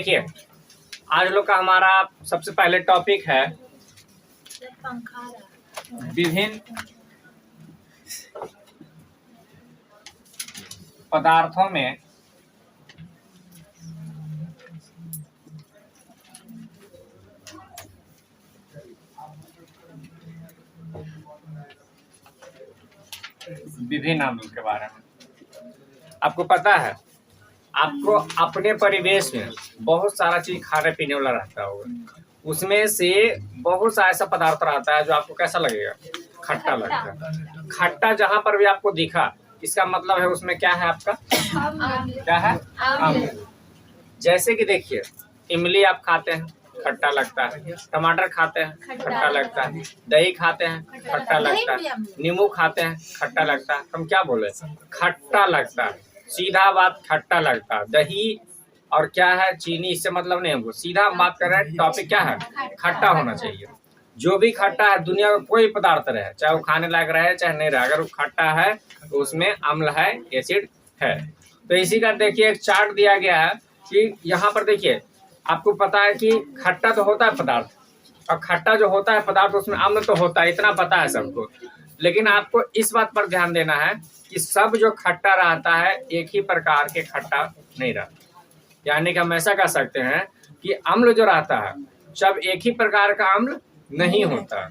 देखिए आज लोग का हमारा सबसे पहले टॉपिक है विभिन्न पदार्थों में विभिन्न अम्ल के बारे में। आपको पता है, आपको अपने परिवेश में बहुत सारा चीज खाने पीने वाला रहता होगा, उसमें से बहुत सा ऐसा पदार्थ रहता है जो आपको कैसा लगेगा, खट्टा लगता है। खट्टा जहां पर भी आपको दिखा, इसका मतलब है उसमें क्या है, आपका क्या है, अम्ल। जैसे कि देखिए इमली आप खाते हैं, खट्टा लगता है। टमाटर खाते हैं, खट्टा लगता है। दही खाते हैं, खट्टा लगता है। नींबू खाते हैं, खट्टा लगता है। हम क्या बोले, खट्टा लगता है। सीधा बात, खट्टा लगता है। दही और क्या है, चीनी, इससे मतलब नहीं हमको। सीधा हम बात कर रहे हैं, टॉपिक क्या है, खट्टा होना चाहिए। जो भी खट्टा है, दुनिया का कोई पदार्थ रहे, चाहे वो खाने लायक रहे चाहे नहीं रहे, अगर वो खट्टा है तो उसमें अम्ल है, एसिड है। तो इसी का देखिए एक चार्ट दिया गया है कि यहाँ पर देखिए आपको पता है कि खट्टा तो होता है पदार्थ, और खट्टा जो होता है पदार्थ उसमें अम्ल तो होता है, इतना पता है सबको। लेकिन आपको इस बात पर ध्यान देना है कि सब जो खट्टा रहता है एक ही प्रकार के खट्टा नहीं रहता। यानी कि हम ऐसा कह सकते हैं कि अम्ल जो रहता है सब एक ही प्रकार का अम्ल नहीं होता।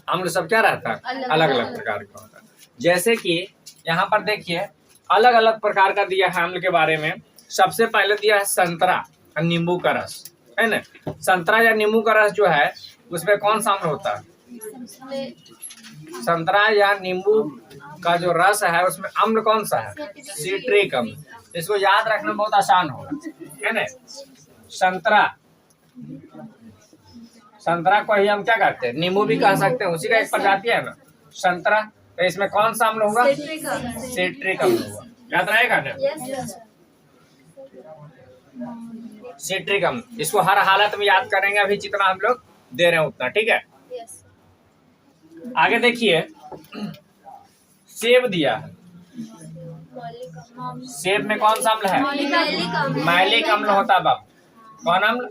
अम्ल सब क्या रहता है, अलग अलग प्रकार का होता है। जैसे कि यहाँ पर देखिए अलग अलग प्रकार का दिया है अम्ल के बारे में। सबसे पहले दिया है संतरा और नींबू का रस, है ना। संतरा या नींबू का रस जो है उसमें कौन सा अम्ल होता है, संतरा या नींबू का जो रस है उसमें अम्ल कौन सा है, सिट्रिक अम्ल। इसको याद रखना बहुत आसान होगा, है ना। संतरा को ही हम क्या कहते हैं, नींबू भी कह सकते हैं, उसी का एक प्रजाति है ना संतरा। तो इसमें कौन सा अम्ल होगा, सिट्रिक अम्ल होगा। याद रहेगा ना, सिट्रिक अम्ल। इसको हर हालत में याद करेंगे, अभी जितना हम लोग दे रहे हैं उतना, ठीक है। आगे देखिए सेब दिया है। सेब में कौन सा अम्ल है, मैलिक अम्ल होता है बाबू। कौन अम्ल,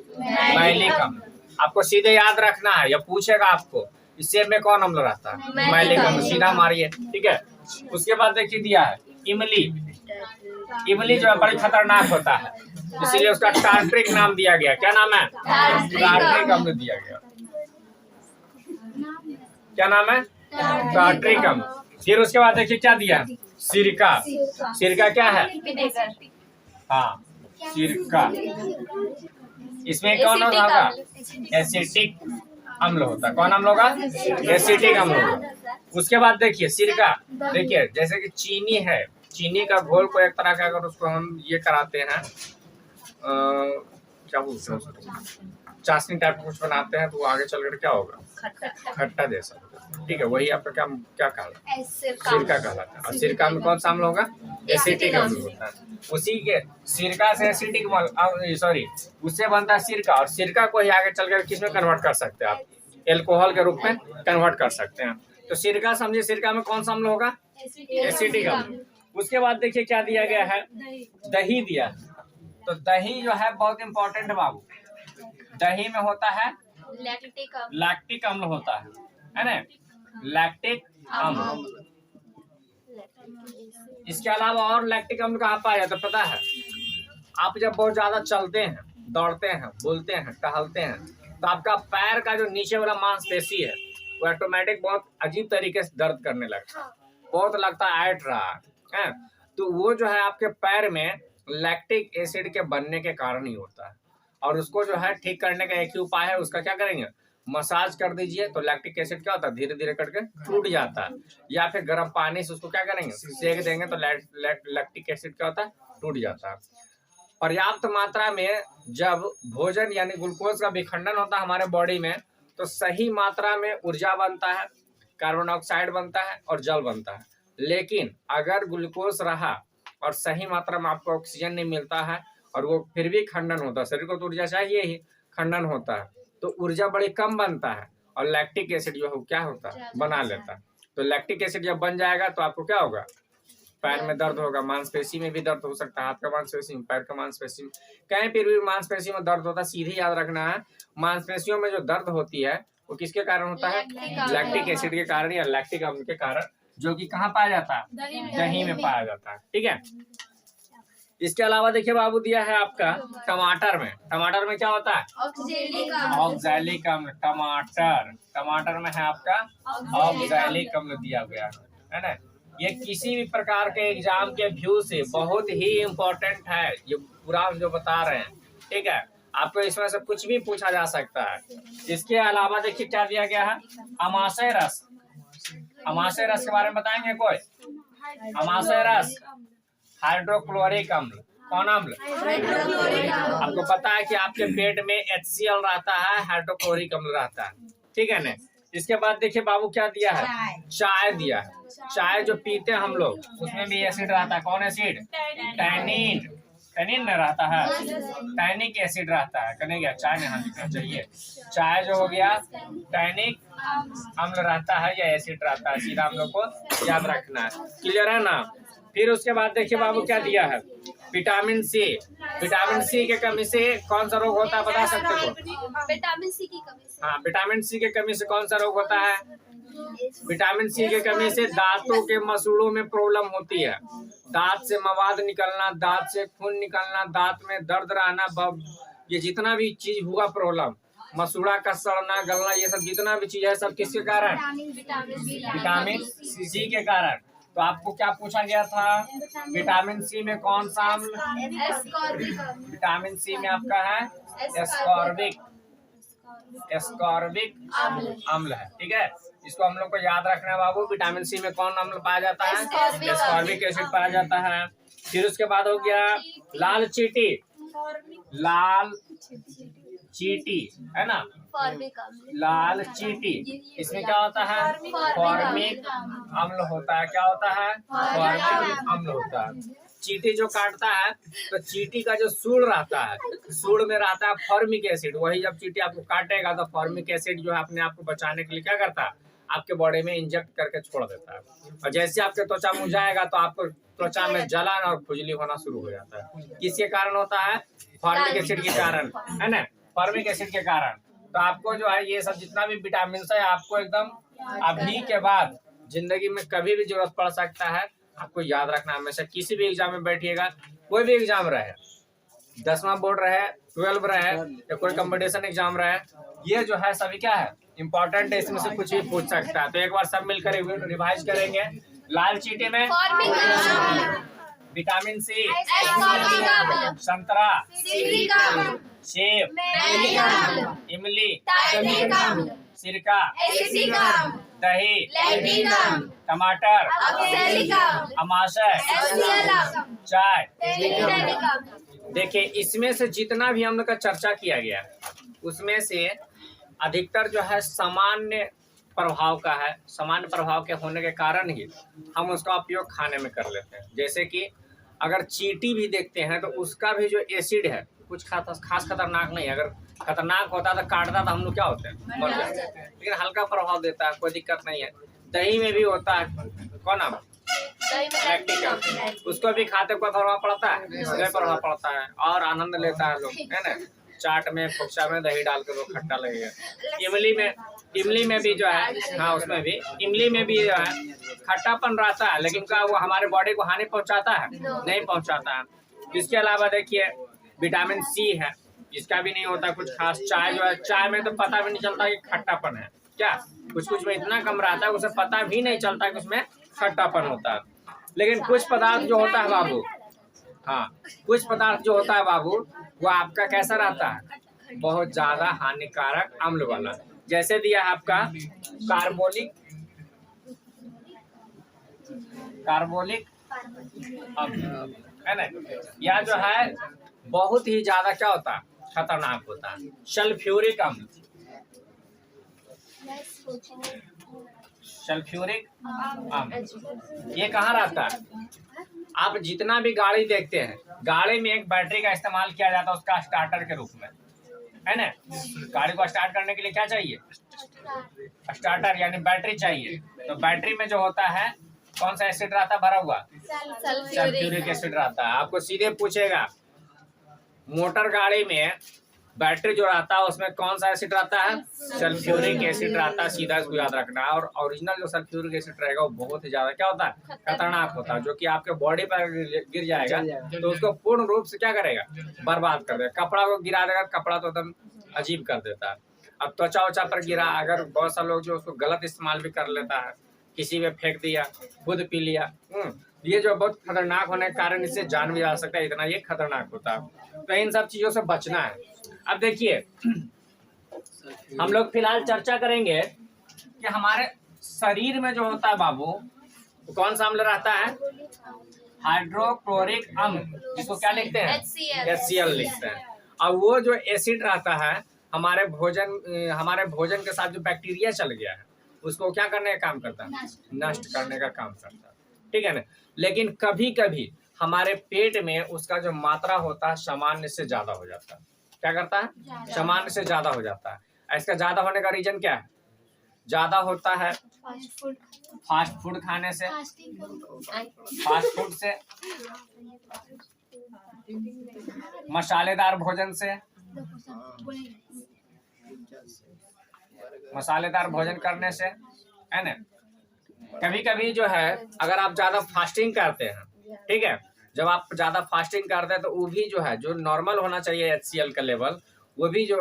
मैलिक अम्ल। आपको सीधे याद रखना है, या पूछेगा आपको इस सेब में कौन अम्ल रहता है, मैलिक अम्ल, सीधा मारिए, ठीक है। उसके बाद देखिए दिया है इमली। इमली जो है बड़ी खतरनाक होता है, इसीलिए उसका टार्ट्रिक नाम दिया गया। क्या नाम है, टार्ट्रिक अम्ल दिया गया। क्या नाम है, टार्ट्रिक अम्ल। फिर उसके बाद देखिए क्या दिया है, सिरका। सिरका क्या है, हाँ सिरका। इसमें कौन होगा, एसिटिक अम्ल होता है। कौन अम्ल होगा, एसिटिक अम्ल होगा। उसके बाद देखिए सिरका, देखिए जैसे कि चीनी है, चीनी का घोल को एक तरह का अगर उसको हम ये कराते हैं, क्या बोलते हैं उसको, चाशनी टाइप कुछ बनाते हैं, तो वो आगे चलकर क्या होगा, खट्टा जैसा, ठीक है। वही आपका क्या क्या कहलाता है, सिरका कहलाता है। और सिरका में कौन सा अम्ल होगा, एसिटिक अम्ल होता है। उसी के सिरका से एसिटिक सॉरी उससे बनता है सिरका, और सिरका को ही आगे चलकर किस में कन्वर्ट कर सकते हैं आप, एल्कोहल के रूप में कन्वर्ट कर सकते हैं। तो सिरका समझिए, सिरका में कौन सा अम्ल होगा, एसिटिक अम्ल। उसके बाद देखिए क्या दिया गया है, दही दिया। तो दही जो है बहुत इंपॉर्टेंट है बाबू। दही में होता है लैक्टिक अम्ल होता है ना, लैक्टिक अम्ल। इसके अलावा और लैक्टिक अम्ल कहाँ पाया जाता है पता है, आप जब बहुत ज्यादा चलते हैं, दौड़ते हैं, बोलते हैं, टहलते हैं, तो आपका पैर का जो नीचे वाला मांसपेशी है वो ऑटोमेटिक बहुत अजीब तरीके से दर्द करने लगता है, बहुत लगता है ऐट रहा है। तो वो जो है आपके पैर में लैक्टिक एसिड के बनने के कारण ही होता है। और उसको जो है ठीक करने का एक ही उपाय है, उसका क्या करेंगे, मसाज कर दीजिए, तो लैक्टिक एसिड क्या होता है, धीरे धीरे करके टूट जाता है। या फिर गर्म पानी से उसको क्या करेंगे, सेक देंगे, तो लैक्टिक एसिड क्या होता है, टूट जाता है। पर्याप्त मात्रा में जब भोजन यानी ग्लूकोज का विखंडन होता है हमारे बॉडी में, तो सही मात्रा में ऊर्जा बनता है, कार्बन डाइऑक्साइड बनता है और जल बनता है। लेकिन अगर ग्लूकोज रहा और सही मात्रा में आपको ऑक्सीजन नहीं मिलता है, और वो फिर भी खंडन होता है, शरीर को तो ऊर्जा चाहिए ही, खंडन होता है, तो ऊर्जा बड़ी कम बनता है, और लैक्टिक एसिड जो है क्या होता है, बना लेता है। तो लैक्टिक एसिड जब बन जाएगा तो आपको क्या होगा, पैर में दर्द होगा, मांसपेशी में भी दर्द हो सकता है, हाथ का मांसपेशी में, पैर का मांसपेशी में, कहीं पर भी मांसपेशी में दर्द होता है। सीधे याद रखना है, मांसपेशियों में जो दर्द होती है वो किसके कारण होता है? लैक्टिक एसिड के कारण या लैक्टिक अम्ल के कारण, जो कि कहाँ पाया जाता है? दही में पाया जाता है। ठीक है। इसके अलावा देखिए बाबू दिया है आपका टमाटर में। टमाटर में क्या होता है? ऑक्सैलिक अम्ल। टमाटर में है आपका ऑक्सैलिक अम्ल दिया गया है ना। ये किसी भी प्रकार के एग्जाम के व्यू से बहुत ही इम्पोर्टेंट है, ये पूरा हम जो बता रहे हैं। ठीक है, आपको इसमें से कुछ भी पूछा जा सकता है। इसके अलावा देखिए क्या दिया गया है? अमाशय रस। अमाशय रस के बारे में बताएंगे कोई? अमाशय रस हाइड्रोक्लोरिक अम्ल। कौन अम्ल? आपको पता है कि आपके पेट में HCl रहता है, हाइड्रोक्लोरिक अम्ल रहता है। ठीक है ना। इसके बाद देखिए बाबू क्या दिया है? चाय दिया है। चाय जो पीते हैं हम लोग, उसमें भी एसिड रहता है। कौन एसिड? टैनिन। टैनिन में रहता है, टैनिक एसिड रहता है। कहने गया चाय में लिखना चाहिए। चाय जो हो गया टैनिक अम्ल रहता है या एसिड रहता है, सीधा हम लोग को याद रखना है। क्लियर है ना। फिर उसके बाद देखिए बाबू क्या दिया है? Vitamin C. विटामिन सी के कमी से कौन सा रोग होता है, बता सकते हो? विटामिन सी की कमी से। हाँ, विटामिन सी के कमी से कौन सा रोग होता है? विटामिन सी के कमी से दांतों के मसूड़ों में प्रॉब्लम होती है। दांत से मवाद निकलना, दांत से खून निकलना, दांत में दर्द रहना, ये जितना भी चीज हुआ प्रॉब्लम, मसूड़ा का सड़ना गलना, ये सब जितना भी चीज है सब किसके कारण? विटामिन सी के कारण। तो आपको क्या पूछा गया था? विटामिन सी में कौन सा अम्ल? विटामिन सी में आपका है एस्कॉर्बिक अम्ल है। ठीक है, इसको हम लोग को याद रखना है बाबू। विटामिन सी में कौन अम्ल पाया जाता है? एस्कॉर्बिक एसिड पाया जाता है। फिर उसके बाद हो गया लाल चींटी। लाल चींटी है ना, लाल चींटी। इसमें क्या होता है? फॉर्मिक अम्ल होता है। क्या होता है? फॉर्मिक अम्ल होता है। चींटी जो काटता है तो चींटी का जो सूंड रहता है, सूंड में रहता है फॉर्मिक एसिड। वही जब चींटी आपको काटेगा तो फॉर्मिक एसिड जो है अपने आप को बचाने के लिए क्या करता है? आपके बॉडी में इंजेक्ट करके छोड़ देता है। और जैसे आपके त्वचा मुरझाएगा तो आपको त्वचा में जलन और खुजली होना शुरू हो जाता है। किसके कारण होता है? फॉर्मिक एसिड के कारण, है ना। फॉर्मिक एसिड के कारण। तो आपको जो है ये सब जितना भी विटामिन है आपको एकदम अभी के बाद जिंदगी में कभी भी जरूरत पड़ सकता है, आपको याद रखना हमेशा। किसी भी एग्जाम में बैठिएगा, कोई भी एग्जाम रहे, 10वां बोर्ड रहे, 12 रहे या कोई कंपटीशन एग्जाम रहे, ये जो है सभी क्या है? इंपॉर्टेंट है, इसमें से कुछ भी पूछ सकता है। तो एक बार सब मिलकर रिवाइज करेंगे। लाल चींटी में विटामिन सी, संतरा, सेब, इमली, सिरका, दही, टमाटर, अमाशय, चाय। देखिए इसमें से जितना भी हम लोग का चर्चा किया गया उसमें से अधिकतर जो है सामान्य प्रभाव का है। सामान्य प्रभाव के होने के कारण ही हम उसका उपयोग खाने में कर लेते हैं। जैसे कि अगर चींटी भी देखते हैं तो उसका भी जो एसिड है कुछ खास खतरनाक नहीं है। अगर खतरनाक होता तो काटता तो हम लोग क्या होते हैं? मर जाते हैं। लेकिन हल्का प्रभाव देता है, कोई दिक्कत नहीं है। दही में भी होता है, कौन नाम? लैक्टिक। उसको भी खाते को प्रभाव पड़ता है, इसमें प्रभाव पड़ता है और आनंद लेता है लोग, है ना। चाट में फोक्सा में दही डाल के वो खट्टा लगेगा। इमली में भी जो है, हाँ उसमें भी इमली में भी जो है खट्टापन रहता है, लेकिन क्या वो हमारे बॉडी को हानि पहुंचाता है? नहीं पहुंचाता है। इसके अलावा देखिए विटामिन सी है, इसका भी नहीं होता कुछ खास। चाय जो है, चाय में तो पता भी नहीं चलता कि खट्टापन है क्या, कुछ में इतना कम रहता है उसे पता भी नहीं चलता कि उसमें खट्टापन होता है। लेकिन कुछ पदार्थ जो होता है बाबू, हाँ कुछ पदार्थ जो होता है बाबू वो आपका कैसा रहता है? बहुत ज्यादा हानिकारक अम्ल वाला। जैसे दिया है आपका कार्बोलिक अम्ल, है ना। यह जो है बहुत ही ज्यादा क्या होता है? खतरनाक होता है। सल्फ्यूरिक अम्ल, सल्फ्यूरिक अम्ल ये कहाँ रहता है? आप जितना भी गाड़ी देखते हैं, गाड़ी में एक बैटरी का इस्तेमाल किया जाता है उसका स्टार्टर के रूप में, है ना। गाड़ी को स्टार्ट करने के लिए क्या चाहिए? स्टार्टर यानी बैटरी चाहिए। तो बैटरी में जो होता है कौन सा एसिड रहता है भरा हुआ? सल्फ्यूरिक सल्फ्यूरिक एसिड रहता है। आपको सीधे पूछेगा मोटर गाड़ी में बैटरी जो रहता है उसमें कौन सा एसिड रहता है? सल्फ्यूरिक एसिड रहता है। सीधा इसको याद रखना है। और ओरिजिनल जो सल्फ्यूरिक एसिड रहेगा वो बहुत ही ज्यादा क्या होता है? खतरनाक होता है, जो कि आपके बॉडी पर गिर जाएगा तो उसको पूर्ण रूप से क्या करेगा? बर्बाद कर देगा। कपड़ा को गिरा देगा, कपड़ा तो एकदम अजीब कर देता है। अब त्वचा वचा पर गिरा, अगर बहुत सारे लोग जो उसको गलत इस्तेमाल भी कर लेता है, किसी में फेंक दिया, खुद पी लिया, ये जो बहुत खतरनाक होने के कारण इससे जान भी जा सकता है, इतना ये खतरनाक होता है। तो इन सब चीजों से बचना है। अब देखिए हम लोग फिलहाल चर्चा करेंगे कि हमारे शरीर में जो होता है बाबू, तो कौन सा अम्ल रहता है? हाइड्रोक्लोरिक अम्ल, जिसको क्या लिखते हैं? HCl लिखते हैं। और वो जो एसिड रहता है हमारे भोजन के साथ जो बैक्टीरिया चल गया है उसको क्या करने का काम करता है? नष्ट करने का काम करता है, ठीक है ना। लेकिन कभी कभी हमारे पेट में उसका जो मात्रा होता है सामान्य से ज्यादा हो जाता है। क्या करता है? सामान्य से ज्यादा हो जाता है। इसका ज्यादा होने का रीजन क्या है? ज्यादा होता है फास्ट फूड खाने से, फास्ट फूड से, मसालेदार भोजन से, मसालेदार भोजन करने से, है ना। कभी कभी जो है अगर आप ज्यादा फास्टिंग करते हैं, ठीक है, जब आप ज्यादा फास्टिंग करते हैं तो वो भी जो है, जो नॉर्मल होना चाहिए HCl का लेवल, वो भी जो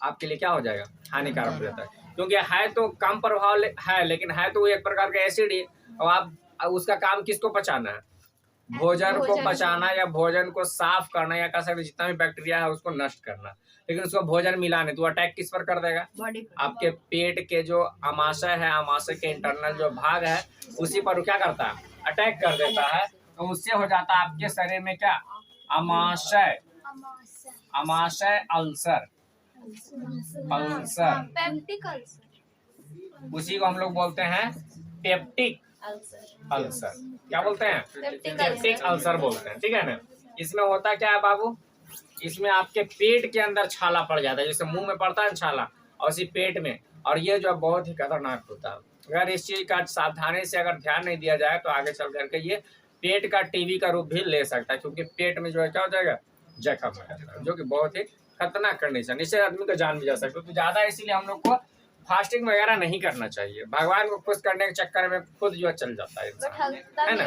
आपके लिए क्या हो जाएगा? हानिकारक हो जाता है। क्योंकि है तो कम प्रभाव है, लेकिन है तो एक प्रकार का एसिड ही। और आप उसका काम किसको पचाना है? भोजन को पचाना, या भोजन को साफ करना, या कह सकते जितना भी बैक्टीरिया है उसको नष्ट करना। लेकिन उसको भोजन मिला नहीं तो अटैक किस पर कर देगा? आपके पेट के जो अमाशय है, अमाशय के इंटरनल जो भाग है उसी पर क्या करता है? अटैक कर देता है। तो उससे हो जाता है आपके शरीर में क्या? अमाशय, अमाशय अल्सर, अल्सर, पेप्टिक अल्सर, उसी को हम लोग बोलते हैं पेप्टिक अल्सर। क्या बोलते हैं? पेप्टिक अल्सर बोलते हैं, ठीक है ना। इसमें होता क्या है बाबू? इसमें आपके पेट के अंदर छाला पड़ जाता है, जैसे मुंह में पड़ता है छाला, और इसी पेट में। और ये जो बहुत ही खतरनाक होता है। अगर इस चीज का सावधानी से अगर ध्यान नहीं दिया जाए तो आगे चल करके ये पेट का टीबी का रूप भी ले सकता है। क्योंकि पेट में जो है क्या हो जाएगा? जख्म हो जाता है, जो कि बहुत ही खतरनाक कंडीशन, इससे आदमी का जान भी जा सकता है। तो ज्यादा इसीलिए हम लोग को फास्टिंग वगैरह नहीं करना चाहिए। भगवान को खुश करने के चक्कर में खुद जो है चल जाता है इंसान, है ना।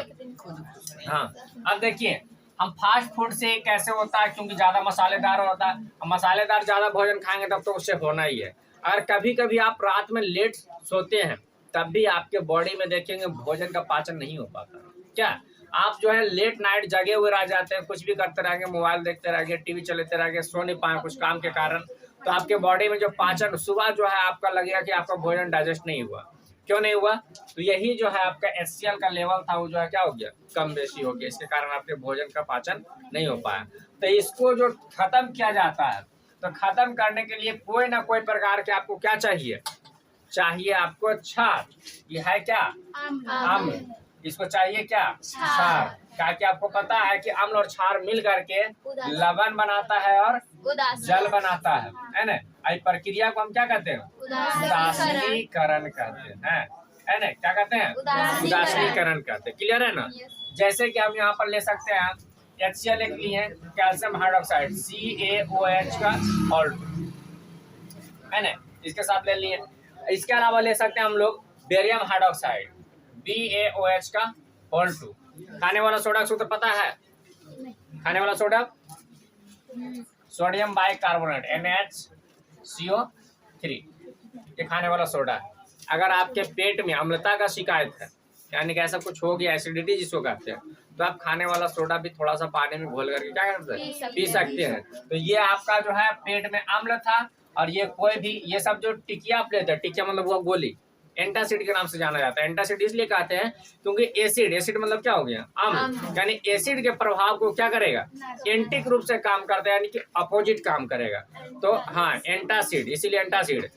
हाँ, अब देखिए हम फास्ट फूड से कैसे होता है? क्योंकि ज्यादा मसालेदार होता है, मसालेदार ज्यादा भोजन खाएंगे तब तो उससे होना ही है। अगर कभी कभी आप रात में लेट सोते हैं तब भी आपके बॉडी में देखेंगे भोजन का पाचन नहीं हो पाता। क्या आप जो है लेट नाइट जगे हुए रह जाते हैं, कुछ भी करते रहेंगे, मोबाइल देखते रहेंगे, टीवी चलाते रहेंगे, सो नहीं पाए कुछ काम के कारण, तो आपके बॉडी में जो पाचन सुबह जो है आपका लगेगा कि आपका भोजन डाइजेस्ट नहीं हुआ। क्यों नहीं हुआ? तो यही जो है आपका HCl का लेवल था वो जो है क्या हो गया? कम बेसी हो गया। इसके कारण आपके भोजन का पाचन नहीं हो पाया। तो इसको जो खत्म किया जाता है, तो खत्म करने के लिए कोई ना कोई प्रकार के आपको क्या चाहिए? चाहिए आपको क्षार। ये है क्या? अम्ल। इसको चाहिए क्या? क्षार। क्या कि आपको पता है कि अम्ल और क्षार मिल करके लवण बनाता है और जल बनाता है ना। इस प्रक्रिया को हम क्या कहते हैं? उदासीनीकरण कहते हैं, है ना। क्या कहते हैं? उदासीनीकरण कहते हैं। क्लियर है ना। जैसे कि हम यहाँ पर ले सकते हैं HCl लिख लिए, कैल्शियम हाइड्रोक्साइड CaOH का सॉल्ट, है ना, इसके साथ ले लिए। इसके अलावा ले सकते हैं हम लोग बेरियम हाइड्रोक्साइड BaOH का होल 2। खाने वाला सोडा का सूत्र पता है? खाने वाला सोडा सोडियम बाइकार्बोनेट NaCO3, ये खाने वाला सोडा है। अगर आपके पेट में अम्लता का शिकायत है, यानी कि ऐसा कुछ हो गया, एसिडिटी जिसको कहते हैं, तो आप खाने वाला सोडा भी थोड़ा सा पानी में घोल करके क्या करते हैं? पी सकते हैं। तो ये आपका जो है पेट में अम्ल था। और ये कोई भी ये सब जो टिकिया आप लेते हैं, टिकिया मतलब वो गोली, एंटासिड के नाम से जाना जाता है। एंटासिड इसलिए कहते हैं क्योंकि एसिड मतलब क्या हो गया? अम्ल। यानी एसिड के प्रभाव को क्या करेगा? एंटिक रूप से काम करता है, यानी कि अपोजिट काम करेगा। तो हाँ, एंटासिड, इसीलिए एंटासिड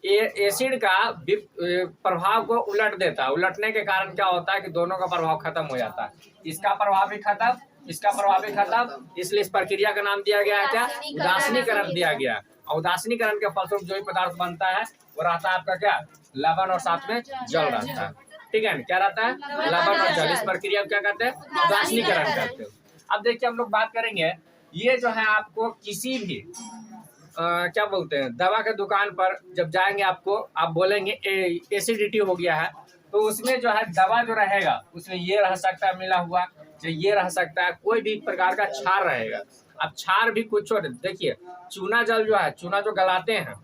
एसिड का प्रभाव को उलट देता है। उलटने के कारण क्या होता है कि दोनों का प्रभाव खत्म हो जाता है। इसका प्रभाव भी खत्म, इसका प्रभाव भी खत्म। इसलिए इस प्रक्रिया का नाम दिया गया है क्या? उदासीनीकरण दिया गया। और उदासीनीकरण के फलस्वरूप जो भी पदार्थ बनता है वो रहता है आपका क्या? लवण और साथ में जल रहता है। ठीक है ना, क्या रहता है, लवण और जल। इस प्रक्रिया को क्या कहते हैं, उदासीनीकरण कहते हैं। अब देखिए हम लोग बात करेंगे, ये जो है आपको किसी भी क्या बोलते हैं, दवा के दुकान पर जब जाएंगे आपको, आप बोलेंगे एसिडिटी हो गया है, तो उसमें जो है दवा जो रहेगा उसमें ये रह सकता है मिला हुआ, जो ये रह सकता है, कोई भी प्रकार का क्षार रहेगा। अब क्षार भी कुछ और देखिए, चूना जल जो है, चूना जो गलाते हैं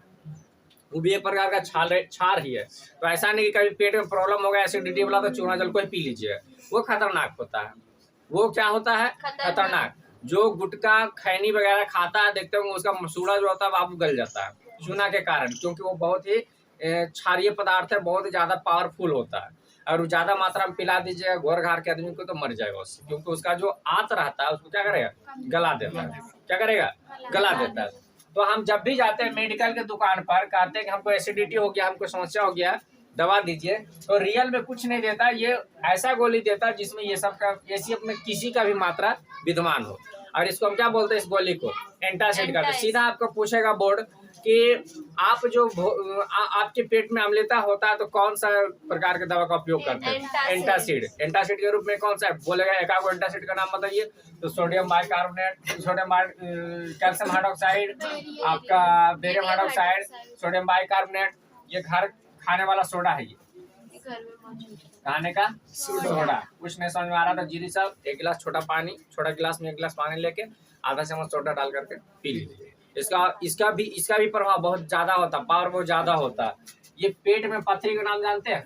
वो भी एक प्रकार का क्षार ही है। तो ऐसा नहीं कि कभी पेट में प्रॉब्लम हो गया एसिडिटी वाला तो चूना जल को ही पी लीजिए, वो खतरनाक होता है। वो क्या होता है, खतरनाक। जो गुटखा खैनी वगैरह खाता है, देखते होंगे उसका मसूड़ा जो होता है वो गल जाता है चूना के कारण, क्योंकि वो बहुत ही क्षारीय पदार्थ है, बहुत ही ज्यादा पावरफुल होता है। और ज्यादा मात्रा में पिला दीजिएगा घोर घार के आदमी को तो मर जाएगा उससे, क्योंकि उसका जो आंत रहता है उसको क्या करेगा, गला देता है। क्या करेगा, गला देता है। तो हम जब भी जाते हैं मेडिकल के दुकान पर, कहते हैं कि हमको एसिडिटी हो गया, हमको समस्या हो गया, दवा दीजिए, तो रियल में कुछ नहीं देता, ये ऐसा गोली देता है जिसमें ये सब का एसीएफ में किसी का भी मात्रा विद्यमान हो। और इसको हम क्या बोलते हैं, इस गोली को एंटासिड कहते हैं। सीधा आपको पूछेगा बोर्ड कि आप जो आपके पेट में अम्लता होता है तो कौन सा प्रकार के दवा का उपयोग करते हैं, एंटासिड। एंटासिड के रूप में कौन सा है, बोलेगा एकागो एंटासिड का नाम बताइए, तो sodium bicarbonate, sodium calcium hydroxide, आपका बेरियम हाइड्रोक्साइड, सोडियम बाइकार्बोनेट, ये घर खाने वाला सोडा है, ये खाने का सोडा। कुछ नहीं समझ में आ रहा था जीरी साहब, एक गिलास छोटा पानी, छोटा गिलास में एक गिलास पानी लेके आधा चम्मच सोडा डाल करके पी लीजिए। इसका भी प्रभाव बहुत ज्यादा होता है, पावर बहुत ज्यादा होता है। ये पेट में पथरी का नाम जानते हैं,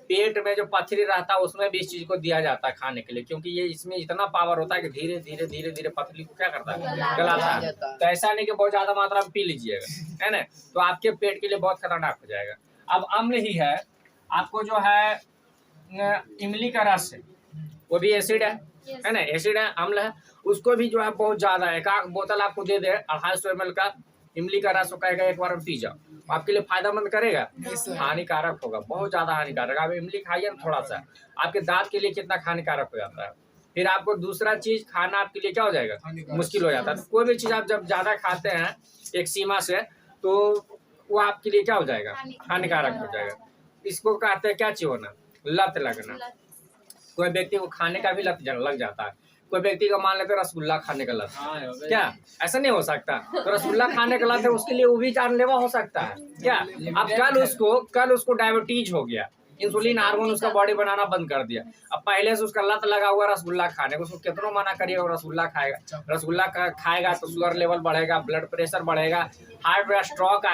पेट में जो पथरी रहता है उसमें भी इस चीज को दिया जाता है खाने के लिए, क्योंकि ये इसमें इतना पावर होता है कि धीरे धीरे धीरे धीरे पथरी को क्या करता है, गलाता है। तो ऐसा नहीं कि बहुत ज्यादा मात्रा में पी लीजिएगा, है ना, तो आपके पेट के लिए बहुत खतरनाक हो जाएगा। अब अम्ल ही है, आपको जो है इमली का रस है, वो भी एसिड है ना, एसिड है, अम्ल है, उसको भी जो है बहुत ज्यादा है। एक बोतल आपको दे दे 250 ml का इमली का रस, कहेगा एक बार में पी जाओ, आपके लिए फायदेमंद करेगा, हानिकारक होगा, बहुत ज्यादा हानिकारक। आप इमली खाइए ना थोड़ा सा, आपके दांत के लिए कितना हानिकारक हो जाता है। फिर आपको दूसरा चीज खाना आपके लिए क्या हो जाएगा, मुश्किल हो जाता है। तो कोई भी चीज आप जब ज्यादा खाते हैं एक सीमा से, तो वो आपके लिए क्या हो जाएगा, हानिकारक हो जाएगा। इसको कहते हैं क्या चीज होना, लत लगना। कोई व्यक्ति को खाने का भी लत लग जाता है, कोई व्यक्ति का मान लेते रसगुल्ला खाने का लत, क्या ऐसा नहीं हो सकता, तो रसगुल्ला खाने का लत है उसके लिए वो भी जानलेवा हो सकता है क्या। अब कल उसको डायबिटीज हो गया, इंसुलिन हार्मोन उसका बॉडी बनाना बंद कर दिया, अब पहले से उसका लत लगा हुआ रसगुल्ला खाने को, उसको कितना मना करिएगा रसगुल्ला खाएगा, रसगुल्ला खाएगा तो शुगर लेवल बढ़ेगा, ब्लड प्रेशर बढ़ेगा, हार्ट स्ट्रोक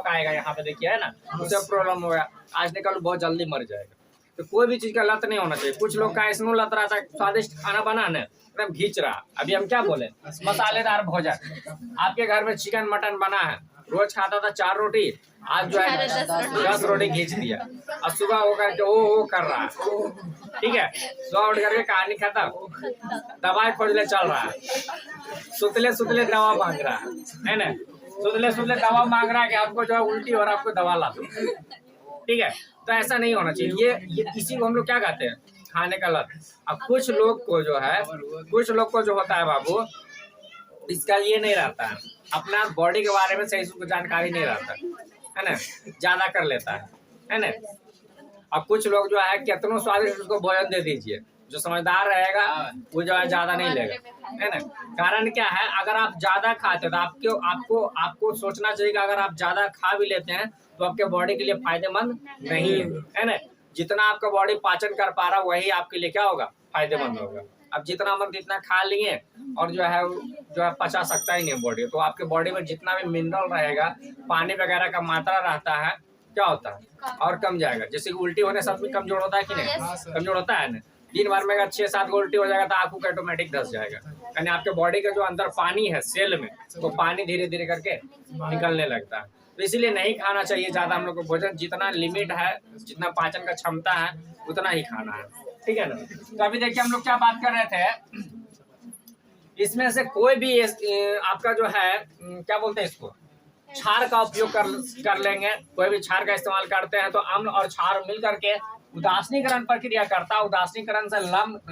आएगा, यहाँ पे देखिए है ना, उससे प्रॉब्लम होगा, आज निकल बहुत जल्दी मर जाएगा। तो कोई भी चीज का लत नहीं होना चाहिए। कुछ लोग का ऐसा लत रहता है, स्वादिष्ट खाना बनाने एकदम घींच रहा, अभी हम क्या बोले, मसालेदार भोजन, आपके घर में चिकन मटन बना है, रोज खाता था 4 रोटी, आज जो है 10 रोटी घींच दिया, और सुबह होकर के ओ कर रहा है, ठीक है, सुबह उठ करके कहानी खत्म, दवाई खोजने चल रहा है, सुतले दवा मांग रहा है ना, सुतले दवा मांग रहा है कि आपको जो है उल्टी हो रहा है, आपको दवा ला दो, ठीक है। तो ऐसा नहीं होना चाहिए, ये किसी को हम लोग क्या कहते हैं, खाने का लत। अब कुछ लोग को जो होता है बाबू, इसका ये नहीं रहता है, अपना बॉडी के बारे में सही से जानकारी नहीं रहता है ना, ज्यादा कर लेता है ना। अब कुछ लोग जो है कितनों स्वादिष्ट उसको भोजन दे दीजिए, जो समझदार रहेगा वो जो है ज्यादा नहीं लेगा, है ना। कारण क्या है, अगर आप ज्यादा खाते हो तो आपको सोचना चाहिए कि अगर आप ज्यादा खा भी लेते हैं तो आपके बॉडी के लिए फायदेमंद नहीं है ना। जितना आपका बॉडी पाचन कर पा रहा वही आपके लिए क्या होगा, फायदेमंद होगा। अब जितना मन जितना खा लिए और जो है पचा सकता ही नहीं बॉडी, तो आपके बॉडी में जितना भी मिनरल रहेगा, पानी वगैरह का मात्रा रहता है, क्या होता है और कम जाएगा। जैसे कि उल्टी होने से आदमी कमजोर होता है कि नहीं, कमजोर होता है ना। दिन भर में अगर 6-7 को उल्टी हो जाएगा तो आपको ऑटोमेटिक धस जाएगा, यानी आपके बॉडी का जो अंदर पानी है सेल में, वो पानी धीरे धीरे करके निकलने लगता है। तो इसीलिए नहीं खाना चाहिए ज्यादा हम लोग को भोजन, जितना लिमिट है, जितना पाचन का क्षमता है उतना ही खाना है, ठीक है ना। तो अभी देखिए हम लोग क्या बात कर रहे थे, इसमें से कोई भी आपका जो है क्या बोलते हैं इसको, क्षार का उपयोग कर लेंगे, कोई भी क्षार का इस्तेमाल करते हैं तो अम्ल और क्षार मिल करके उदासीनीकरण प्रक्रिया करता है। उदासीनीकरण से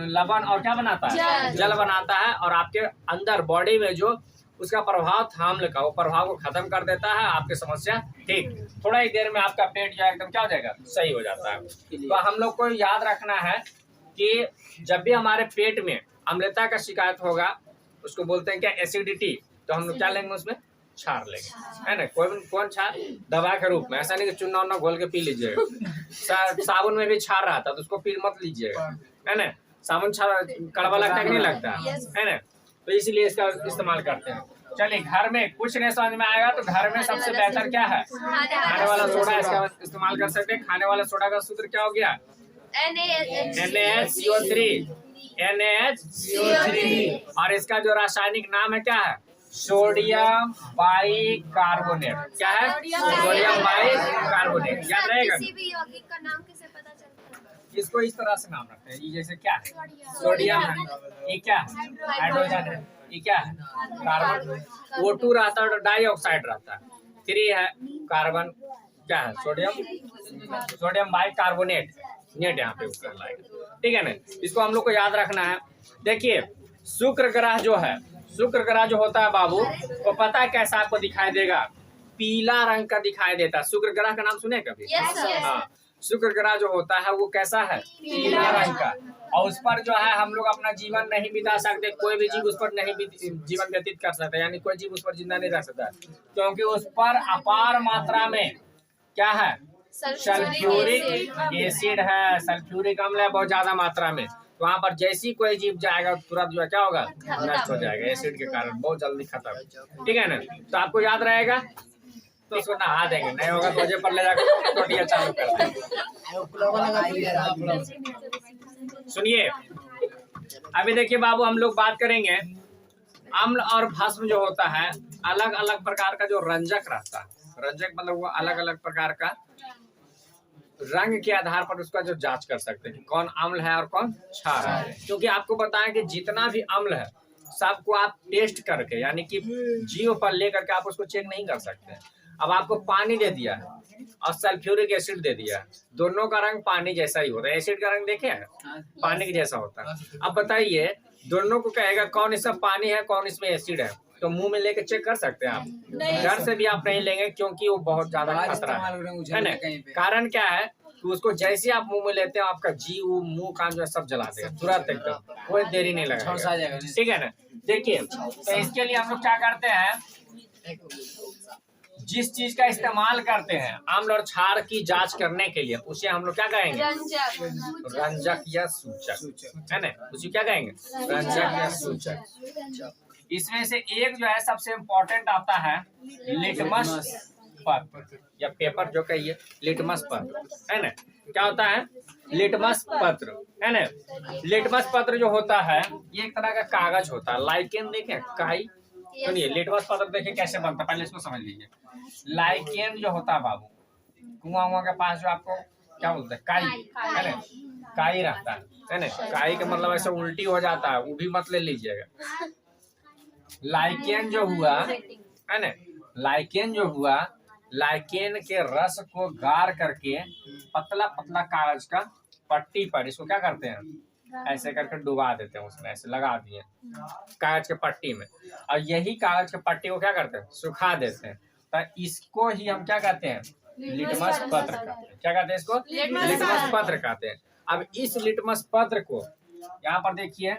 लवण और क्या बनाता है, जल बनाता है, और आपके अंदर बॉडी में जो उसका प्रभाव था अम्ल का, वो प्रभाव को खत्म कर देता है, आपकी समस्या ठीक, थोड़ा ही देर में आपका पेट जो है एकदम क्या हो जाएगा, सही हो जाता है। तो हम लोग को याद रखना है कि जब भी हमारे पेट में अम्लता का शिकायत होगा, उसको बोलते हैं क्या, एसिडिटी, तो हम लोग क्या लेंगे उसमें, छार लेंगे, है ना। कौन छार, दवा के रूप में, ऐसा नहीं कि चूना उन्ना घोल के पी लीजिएगा। साबुन में भी छार रहा था तो उसको पी मत लीजिएगा, है ना। साबुन छार कड़वा लगता है कि नहीं लगता, है ना, तो इसीलिए इसका इस्तेमाल करते हैं। चलिए, घर में कुछ नहीं समझ में आएगा तो घर में सबसे बेहतर क्या है, खाने वाला सोडा, इसका इस्तेमाल कर सकते हैं। खाने वाला सोडा का सूत्र क्या हो गया, NaHCO3, NaHCO3, और इसका जो रासायनिक नाम है क्या है, सोडियम बाइकार्बोनेट। क्या है, सोडियम बाइकार्बोनेट, याद रहेगा। किसी भी यौगिक का नाम कैसे पता चलता है? इसको इस तरह से नाम रखते हैं, ये जैसे क्या है, सोडियम है, ये क्या है, हाइड्रोजन है, ये क्या है, कार्बन, O2 रहता है और डाइऑक्साइड रहता है, 3 है कार्बन, क्या है, सोडियम बाइकार्बोनेट, नेट यहाँ पे ऊपर लाएगा, ठीक है ना। इसको हम लोग को याद रखना है। देखिए, शुक्र ग्रह जो है, शुक्र ग्रह जो होता है बाबू, वो पता है कैसा आपको दिखाई देगा, पीला रंग का दिखाई देता है। शुक्र ग्रह का नाम सुने कभी, हाँ, शुक्र ग्रह जो होता है वो कैसा है, पीला रंग का, और उस पर जो है हम लोग अपना जीवन नहीं बिता सकते, कोई भी जीव उस पर नहीं जीवन व्यतीत कर सकता, यानी कोई जीव उस पर जिंदा नहीं रह सकता, क्योंकि उस पर अपार मात्रा में क्या है, सल्फ्यूरिक एसिड है, सल्फ्यूरिक अम्ल है बहुत ज्यादा मात्रा में। तो वहाँ पर जैसी कोई जीव जाएगा तुरंत जो है क्या होगा, नष्ट हो जाएगा, एसिड के कारण बहुत जल्दी खत्म, ठीक है ना। तो आपको याद रहेगा, तो इसको नहा देंगे, नहीं होगा तो वजह पर ले जाकर टोटियां चालू कर देंगे। सुनिए, अभी देखिए बाबू, हम लोग बात करेंगे अम्ल और भस्म जो होता है, अलग अलग प्रकार का जो रंजक रहता है, रंजक मतलब वो अलग अलग प्रकार का रंग के आधार पर उसका जो जांच कर सकते हैं कि कौन अम्ल है और कौन क्षार है। क्योंकि आपको बताएं कि जितना भी अम्ल है सबको आप टेस्ट करके, यानी कि जीव पर लेकर के आप उसको चेक नहीं कर सकते। अब आपको पानी दे दिया है और सल्फ्यूरिक एसिड दे दिया है, दोनों का रंग पानी जैसा ही होता है, एसिड का रंग देखे हैं, पानी के जैसा होता है। अब बताइए, दोनों को कहेगा कौन इसमें पानी है कौन इसमें एसिड है, तो मुंह में लेके चेक कर सकते हैं आप, घर से भी आप नहीं लेंगे, क्योंकि वो बहुत ज्यादा खतरा है ना। कारण क्या है कि उसको जैसे आप मुंह में लेते हैं आपका जीव मुंह कान जो है सब जला देगा तुरंत, एकदम कोई देरी नहीं लगेगा, ठीक है ना। देखिए, तो इसके लिए हम लोग क्या करते हैं, जिस चीज का इस्तेमाल करते हैं अम्ल और क्षार की जांच करने के लिए, उसे हम लोग क्या कहेंगे, रंजक या सूचक, है ना, उसे क्या कहेंगे, रंजक या सूचक। इसमें से एक जो है सबसे इम्पोर्टेंट आता है लिटमस पत्र या पेपर, जो कहिए लिटमस पत्र, है ना। क्या होता है, लिटमस पत्र, है ना। लिटमस पत्र जो होता है ये एक तरह का कागज होता है, लाइकेन देखे, काई, सुनिए, लिटमस पत्र देखिए कैसे बनता है, पहले इसको समझ लीजिए। लाइकेन जो होता है बाबू, कुआं के पास जो आपको क्या बोलते हैं, काई, है ना, काई रहता है ना। काई का मतलब ऐसे उल्टी हो जाता है, वो भी मत ले लीजिएगा। लाइकेन जो हुआ, है ना, लाइकेन जो हुआ, लाइकेन के रस को गार करके पतला पतला कागज का पट्टी पर इसको क्या करते हैं, ऐसे करके डुबा देते हैं उसमें, ऐसे लगा दिए कागज के पट्टी में, और यही कागज के पट्टी को क्या करते हैं, सुखा देते हैं। तो इसको ही हम क्या कहते हैं, लिटमस पत्र कहते हैं। क्या कहते हैं इसको, लिटमस पत्र कहते हैं। अब इस लिटमस पत्र को यहाँ पर देखिए,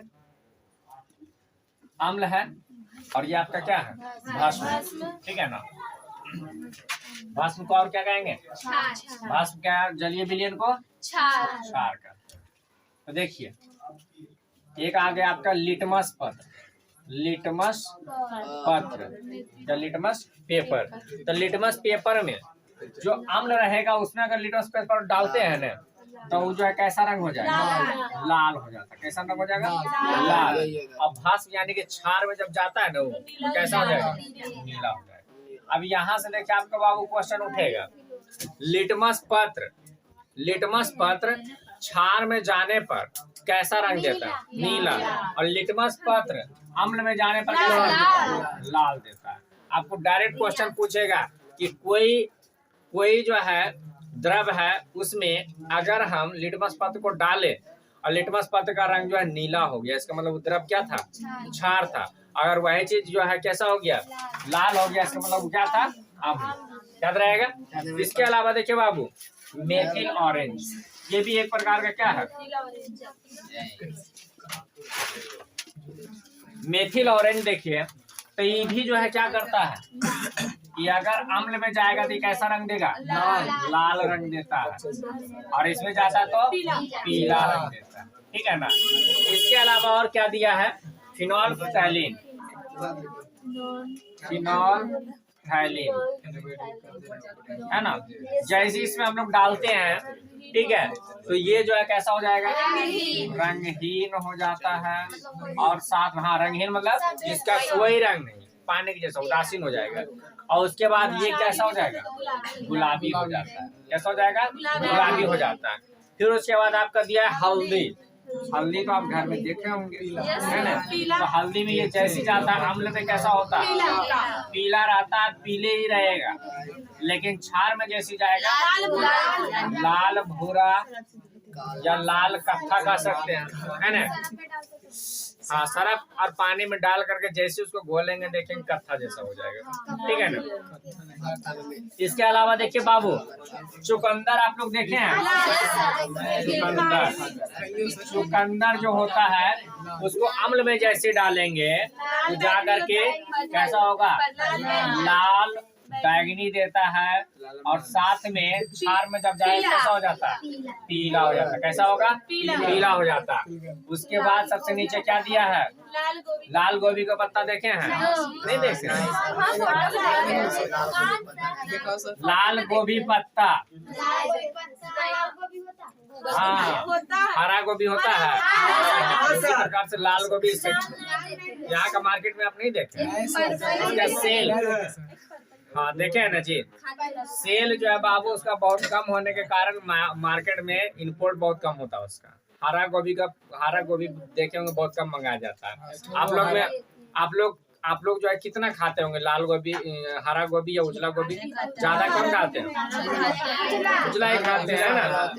अम्ल है और ये आपका क्या है, भस्म, ठीक है ना। भस्म को और क्या कहेंगे, भस्म क्या, जलीय विलयन को क्षार का। तो देखिए, एक आ गया आपका लिटमस पत्र, लिटमस पत्र या लिटमस पेपर। तो लिटमस पेपर में जो अम्ल रहेगा उसमें अगर लिटमस पेपर डालते हैं ना, तो वो जो है कैसा रंग हो जाएगा, लाल हो जाता है। कैसा रंग हो जाएगा, लाल। अब भस्म यानी कि क्षार में जब जाता है ना, वो कैसा हो जाएगा, नीला हो जाएगा। अब यहाँ से देखिए आपका बाबू क्वेश्चन उठेगा, लिटमस पत्र क्षार में जाने पर कैसा रंग देता है, नीला, और लिटमस पत्र अम्ल में जाने पर कैसा रंग, लाल देता है। आपको डायरेक्ट क्वेश्चन पूछेगा कि कोई जो है द्रव है, उसमें अगर हम लिटमस पत्र को डालें और लिटमस पत्र का रंग जो है नीला हो गया, इसका मतलब वो द्रव क्या था, क्षार था, अगर वही चीज जो है कैसा हो गया, लाल हो गया, इसका मतलब क्या था, आमला। याद रहेगा। इसके अलावा देखिए बाबू, मेथिल ऑरेंज, ये भी एक प्रकार का क्या है, मेथिल ऑरेंज। देखिए तो ये भी जो है क्या करता है, ये अगर अम्ल में जाएगा तो कैसा रंग देगा, लाल रंग देता है, और इसमें जाता तो पीला रंग देता है। ठीक है ना। इसके अलावा और क्या दिया है, फिनोल्फ्थैलीन, फिनोल्फ्थैलीन है ना। जैसे इसमें हम लोग डालते हैं, ठीक है, तो ये जो है कैसा हो जाएगा, रंगहीन हो जाता है। और साथ में, हाँ, रंगहीन मतलब जिसका कोई रंग नहीं, पानी के जैसा उदासीन हो जाएगा। और उसके बाद ये कैसा हो जाएगा, गुलाबी हो जाता है। कैसा हो जाएगा, गुलाबी हो जाता है। फिर उसके बाद आपका दिया है हल्दी। हल्दी तो आप घर में देखे होंगे, है ना। तो हल्दी में ये जैसी जाता है अम्ल में कैसा होता है, पीला रहता है, पीले ही रहेगा। लेकिन क्षार में जैसी जाएगा, लाल भूरा या लाल कत्था कह सकते हैं, है ना। हाँ, सरफ और पानी में डाल करके जैसे उसको घोलेंगे, देखेंगे कत्था जैसा हो जाएगा। ठीक है ना। इसके अलावा देखिए बाबू, चुकंदर आप लोग देखे हैं, चुकंदर जो होता है उसको अम्ल में जैसे डालेंगे तो जा करके कैसा होगा, लाल बैगनी देता है। और साथ में क्षार में जब जाए कैसा हो जाता है, पीला हो जाता है। कैसा होगा, पीला हो जाता है। उसके बाद सबसे नीचे क्या दिया है, लाल गोभी का पत्ता देखे हैं, नहीं देखे, लाल गोभी पत्ता, हाँ, हरा गोभी होता है, इसी प्रकार से लाल गोभी। यहाँ का मार्केट में आप नहीं देखे, उसका सेल, हाँ देखे है ना जी, सेल जो है बाबू उसका बहुत कम होने के कारण मार्केट में इंपोर्ट बहुत कम होता है उसका। हरा गोभी देखे होंगे बहुत कम मंगाया जाता है। आप लोग जो है कितना खाते होंगे, लाल गोभी, हरा गोभी या उजला गोभी, ज्यादा कम खाते हैं, उजला ही खाते हैं ना।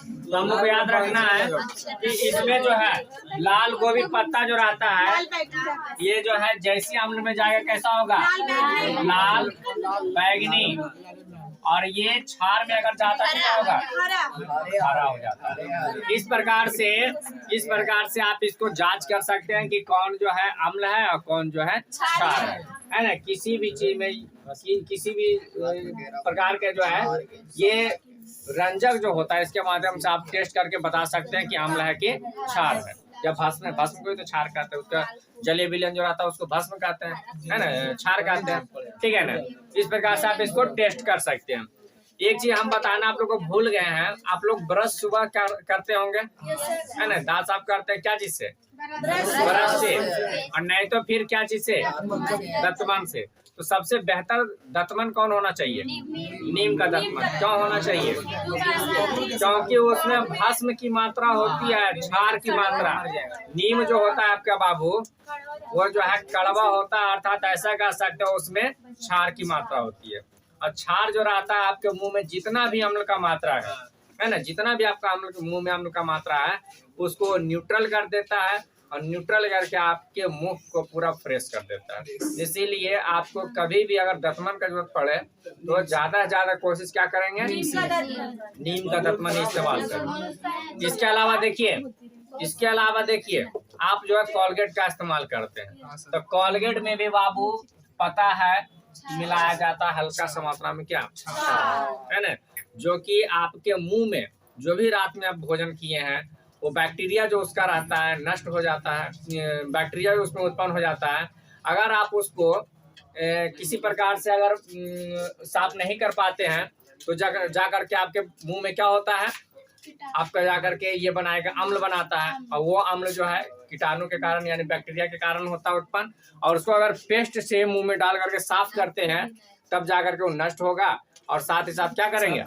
तो हम लोग को याद रखना है कि इसमें जो है लाल गोभी पत्ता जो रहता है, ये जो है जैसी अम्ल में जाएगा कैसा होगा, लाल बैगनी। और ये क्षार में अगर जाता है क्या होगा, हरा हो जाता है। इस प्रकार से आप इसको जांच कर सकते हैं कि कौन जो है अम्ल है और कौन जो है क्षार है ना। किसी भी चीज में, किसी भी प्रकार के जो है ये रंजक जो होता है, इसके माध्यम से आप टेस्ट करके बता सकते हैं कि अम्ल है कि क्षार है। जब भस्म को तो क्षार कहते हैं, उसका जलीय विलयन जो रहता है उसको भस्म कहते हैं, है ना, क्षार कहते हैं। ठीक है ना। इस प्रकार से आप इसको टेस्ट कर सकते हैं। एक चीज हम बताना आप लोग को भूल गए हैं, आप लोग ब्रश सुबह करते होंगे, है ना, दांत साफ करते हैं क्या चीज से, ब्रश से, और नहीं तो फिर क्या चीज से, दंतमंजन से। तो सबसे बेहतर दंतमंजन कौन होना चाहिए, नीम का दंतमंजन। क्यों होना चाहिए, क्योंकि उसमें भस्म की मात्रा होती है, क्षार की मात्रा। नीम जो होता है आपका बाबू, वो जो है कड़वा होता है, अर्थात ऐसा कह सकते हो उसमें क्षार की मात्रा होती है। और क्षार जो रहता है आपके मुंह में जितना भी अम्ल का मात्रा है ना, जितना भी आपका मुंह में अम्ल का मात्रा है उसको न्यूट्रल कर देता है, और न्यूट्रल करके आपके मुंह को पूरा फ्रेश कर देता है। इसीलिए आपको कभी भी अगर दंतमंजन का जरूरत पड़े तो ज्यादा से ज्यादा कोशिश क्या करेंगे, नीम का दंतमंजन इस्तेमाल करें। इसके अलावा देखिए आप जो है कोलगेट का इस्तेमाल करते हैं, तो कोलगेट में भी बाबू पता है मिलाया जाता है हल्का सा मात्रा में क्या, है ना, जो कि आपके मुंह में जो भी रात में आप भोजन किए हैं वो बैक्टीरिया जो उसका रहता है नष्ट हो जाता है, बैक्टीरिया भी उसमें उत्पन्न हो जाता है। अगर आप उसको किसी प्रकार से अगर साफ नहीं कर पाते हैं तो जा करके आपके मुंह में क्या होता है, आपका जाकर के ये बनाएगा, अम्ल बनाता है। और वो अम्ल जो है कीटाणु के कारण यानी बैक्टीरिया के कारण होता है उत्पन्न। और उसको अगर पेस्ट से मुंह में डाल करके साफ करते हैं तब जाकर के वो नष्ट होगा। और साथ ही साथ क्या करेंगे,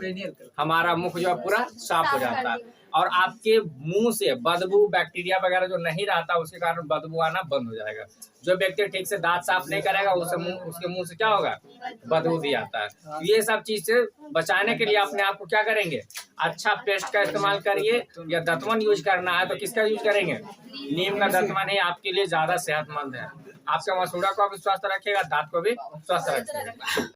हमारा मुख जो है पूरा साफ हो जाता है। और आपके मुंह से बदबू, बैक्टीरिया वगैरह जो नहीं रहता उसके कारण बदबू आना बंद हो जाएगा। जो व्यक्ति ठीक से दांत साफ नहीं करेगा उसके मुंह से क्या होगा, बदबू भी आता है। ये सब चीज से बचाने के लिए अपने आप को क्या करेंगे, अच्छा पेस्ट का इस्तेमाल करिए, या दतमन यूज करना है तो किसका यूज करेंगे? नीम का दतमन ही आपके लिए ज्यादा सेहतमंद है। आपका मसूड़ा को भी स्वस्थ रखेगा, दांत को भी स्वस्थ रखेगा।